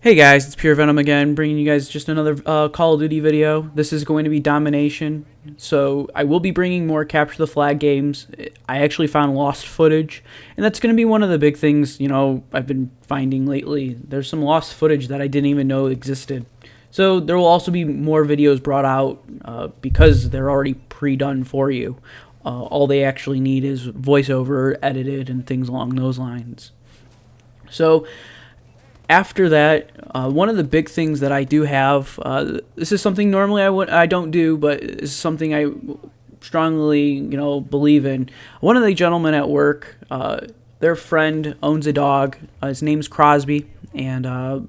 Hey guys, it's Pure Venom again, bringing you guys just another Call of Duty video. This is going to be Domination, so I will be bringing more Capture the Flag games. I actually found lost footage, and that's going to be one of the big things, I've been finding lately. There's some lost footage that I didn't even know existed. So there will also be more videos brought out because they're already pre-done for you. All they actually need is voiceover, edited, and things along those lines. So after that, one of the big things that I do have, this is something normally I don't do, but it's something I strongly believe in. One of the gentlemen at work, their friend owns a dog. His name's Crosby, and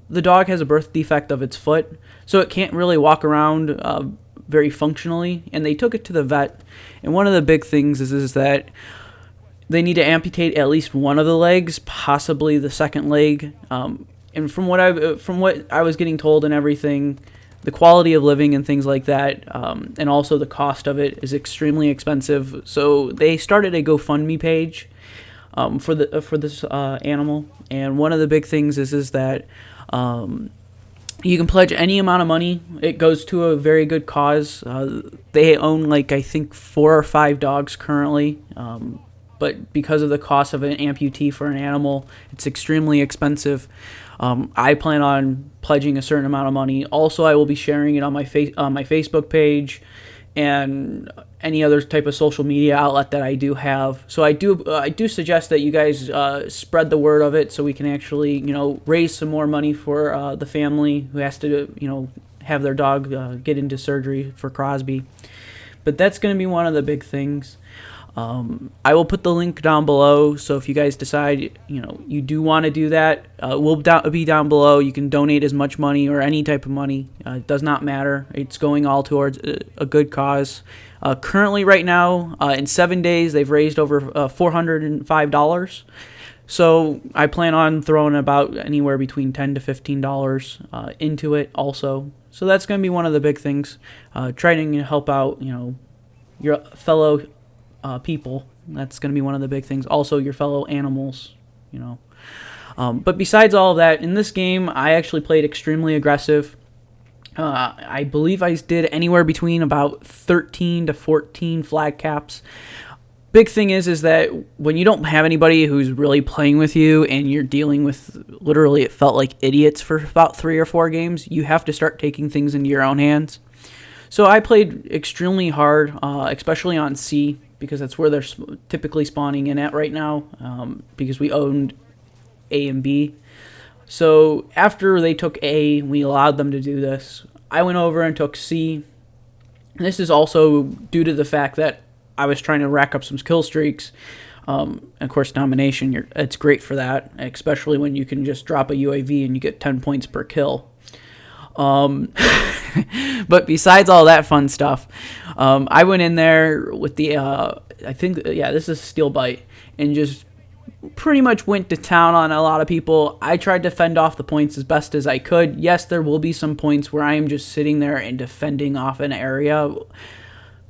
the dog has a birth defect of its foot, so it can't really walk around very functionally. And they took it to the vet, and one of the big things is that they need to amputate at least one of the legs, possibly the second leg. And from what I was getting told and everything, the quality of living and things like that, and also the cost of it is extremely expensive. So they started a GoFundMe page for this animal, and one of the big things is that you can pledge any amount of money. It goes to a very good cause. They own I think 4 or 5 dogs currently. But because of the cost of an amputee for an animal, it's extremely expensive. I plan on pledging a certain amount of money. Also, I will be sharing it on my Facebook page and any other type of social media outlet that I do have. So I do suggest that you guys spread the word of it, so we can actually raise some more money for the family who has to have their dog get into surgery for Crosby. But that's going to be one of the big things. I will put the link down below, so if you guys decide you do want to do that, it will be down below. You can donate as much money or any type of money. It does not matter. It's going all towards a good cause. Currently, right now, in 7 days, they've raised over $405. So I plan on throwing about anywhere between $10 to $15 into it also. So that's going to be one of the big things. Trying to help out your fellow people. That's going to be one of the big things. Also, your fellow animals, But besides all of that, in this game, I actually played extremely aggressive. I believe I did anywhere between about 13 to 14 flag caps. Big thing is that when you don't have anybody who's really playing with you and you're dealing with, literally, it felt like idiots for about 3 or 4 games, you have to start taking things into your own hands. So I played extremely hard, especially on C, because that's where they're typically spawning in at right now, because we owned A and B. So after they took A, we allowed them to do this. I went over and took C. And this is also due to the fact that I was trying to rack up some kill streaks. And of course, Domination, it's great for that, especially when you can just drop a UAV and you get 10 points per kill. But besides all that fun stuff, I went in there with the this is Steel Bite, and just pretty much went to town on a lot of people. I tried to fend off the points as best as I could. Yes, there will be some points where I am just sitting there and defending off an area.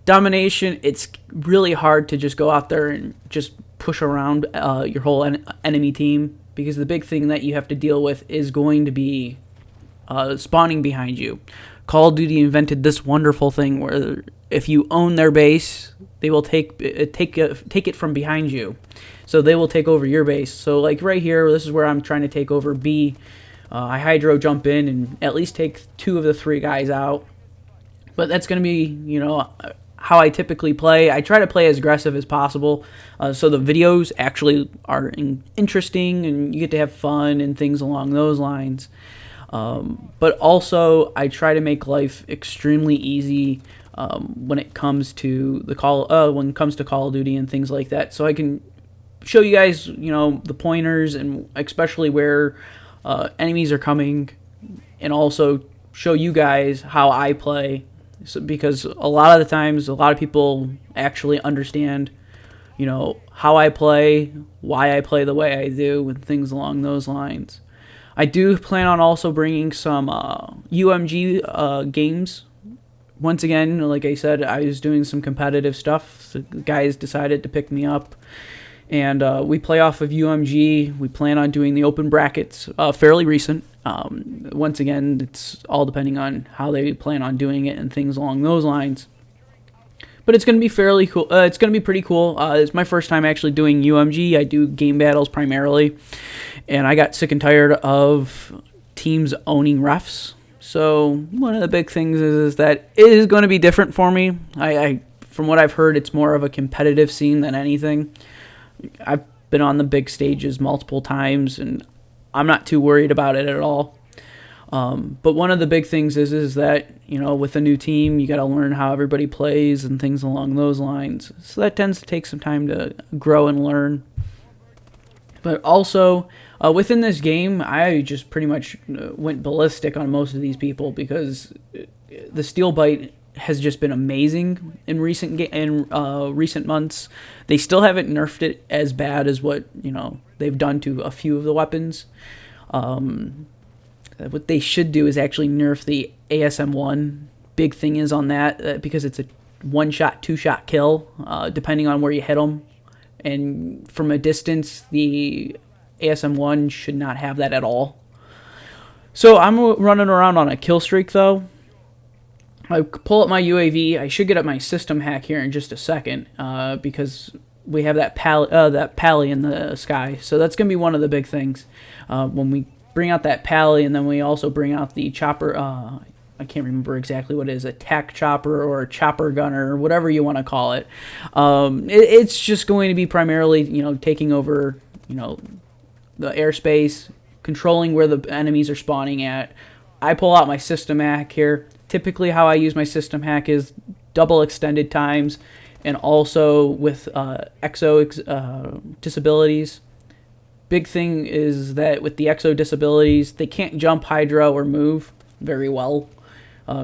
Domination, it's really hard to just go out there and just push around your whole enemy team, because the big thing that you have to deal with is going to be spawning behind you. Call of Duty invented this wonderful thing where if you own their base, they will take it from behind you. So they will take over your base. So like right here, this is where I'm trying to take over B. I hydro jump in and at least take 2 of the 3 guys out. But that's going to be, how I typically play. I try to play as aggressive as possible, so the videos actually are interesting and you get to have fun and things along those lines. But also, I try to make life extremely easy when it comes to Call of Duty and things like that. So I can show you guys, the pointers, and especially where enemies are coming, and also show you guys how I play. So, because a lot of the times, a lot of people actually understand, how I play, why I play the way I do, and things along those lines. I do plan on also bringing some UMG games. Once again, like I said, I was doing some competitive stuff. So the guys decided to pick me up, and we play off of UMG. We plan on doing the open brackets fairly recent. Once again, it's all depending on how they plan on doing it and things along those lines. But it's going to be fairly cool. It's going to be pretty cool. It's my first time actually doing UMG. I do game battles primarily, and I got sick and tired of teams owning refs. So one of the big things is that it is going to be different for me. From what I've heard, it's more of a competitive scene than anything. I've been on the big stages multiple times, and I'm not too worried about it at all. But one of the big things is that, with a new team, you got to learn how everybody plays and things along those lines. So that tends to take some time to grow and learn. But also, within this game, I just pretty much went ballistic on most of these people because the steel bite has just been amazing in recent months. They still haven't nerfed it as bad as what they've done to a few of the weapons. What they should do is actually nerf the ASM-1. Big thing is on that because it's a one-shot, two-shot kill, depending on where you hit them. And from a distance, the ASM-1 should not have that at all. So I'm running around on a kill streak, though. I pull up my UAV. I should get up my system hack here in just a second because we have that pally in the sky. So that's going to be one of the big things when we bring out that pally, and then we also bring out the chopper. I can't remember exactly what it is, a tac chopper or a chopper gunner, or whatever you want to call it. It's just going to be primarily, taking over, the airspace, controlling where the enemies are spawning at. I pull out my system hack here. Typically how I use my system hack is double extended times, and also with exo disabilities. Big thing is that with the exo disabilities, they can't jump, hydra, or move very well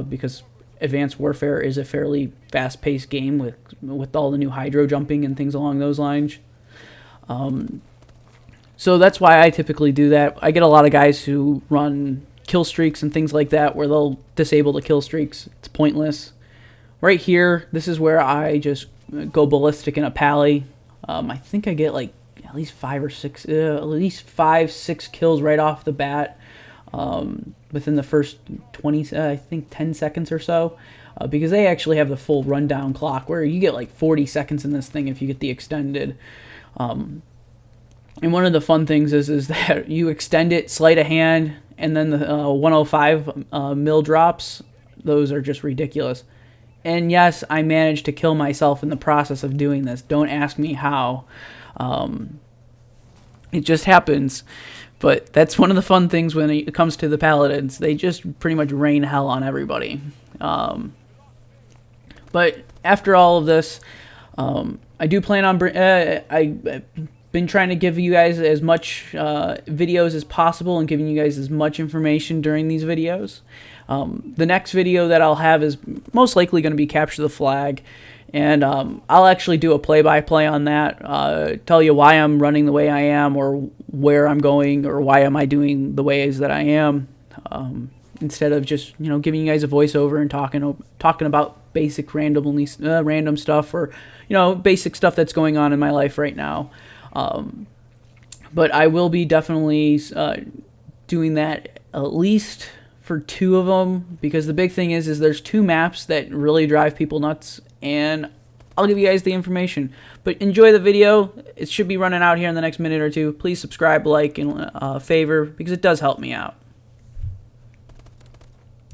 because Advanced Warfare is a fairly fast-paced game with all the new hydro jumping and things along those lines. So that's why I typically do that. I get a lot of guys who run kill streaks and things like that where they'll disable the kill streaks. It's pointless. Right here, this is where I just go ballistic in a pally. I think I get like at least 6 kills right off the bat within the first 10 seconds or so, because they actually have the full rundown clock where you get like 40 seconds in this thing if you get the extended. And one of the fun things is that you extend it, sleight of hand, and then the 105 mil drops. Those are just ridiculous. And yes, I managed to kill myself in the process of doing this. Don't ask me how. It just happens. But that's one of the fun things when it comes to the Paladins. They just pretty much rain hell on everybody. But after all of this, I do plan on... I've been trying to give you guys as much videos as possible and giving you guys as much information during these videos. The next video that I'll have is most likely going to be Capture the Flag. And I'll actually do a play-by-play on that, tell you why I'm running the way I am, or where I'm going, or why am I doing the ways that I am, instead of just giving you guys a voiceover and talking about basic random stuff, or basic stuff that's going on in my life right now. But I will be definitely doing that at least for 2 of them, because the big thing is there's 2 maps that really drive people nuts, and I'll give you guys the information. But enjoy the video. It should be running out here in the next minute or two. Please subscribe, like, and favor, because it does help me out.